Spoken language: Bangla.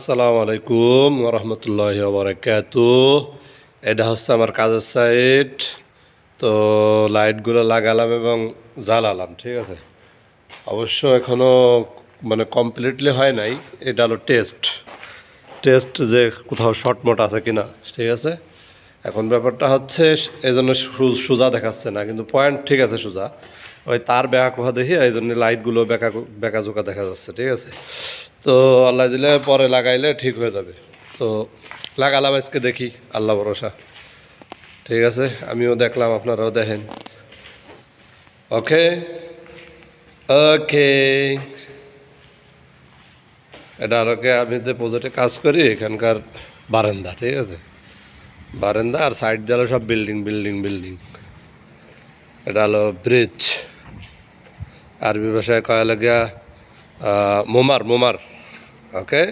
আসসালামু আলাইকুম ওরহমতুল্লাহি ওয়াবারাকাতুহু। এটা হচ্ছে আমার কাজের সাইট। তো লাইটগুলো লাগালাম এবং জ্বালালাম, ঠিক আছে। অবশ্য এখনও কমপ্লিটলি হয় নাই। এটা হলো টেস্ট টেস্ট যে কোথাও শর্টমট আছে কিনা, ঠিক আছে। এখন ব্যাপারটা হচ্ছে এই জন্য সোজা দেখাচ্ছে না, কিন্তু পয়েন্ট ঠিক আছে সোজা। ওই তার বেঁকা কোহা দেখি, এই জন্য লাইটগুলো বেঁকা জোকা দেখা যাচ্ছে, ঠিক আছে। তো আল্লাহ দিলে পরে লাগাইলে ঠিক হয়ে যাবে। তো লাগালাম আজকে, দেখি আল্লাহ ভরসা। ঠিক আছে, আমিও দেখলাম, আপনারাও দেখেন। ওকে ওকে। এটা আলোকে আমি যে প্রজেক্টে কাজ করি এখানকার বারান্দা, ঠিক আছে। বারান্দা আর সাইড দিয়ে সব বিল্ডিং বিল্ডিং বিল্ডিং। এটা হলো ব্রিজ, আরবি ভাষায় কয়া লাগিয়া মোমার মোমার। ওকে।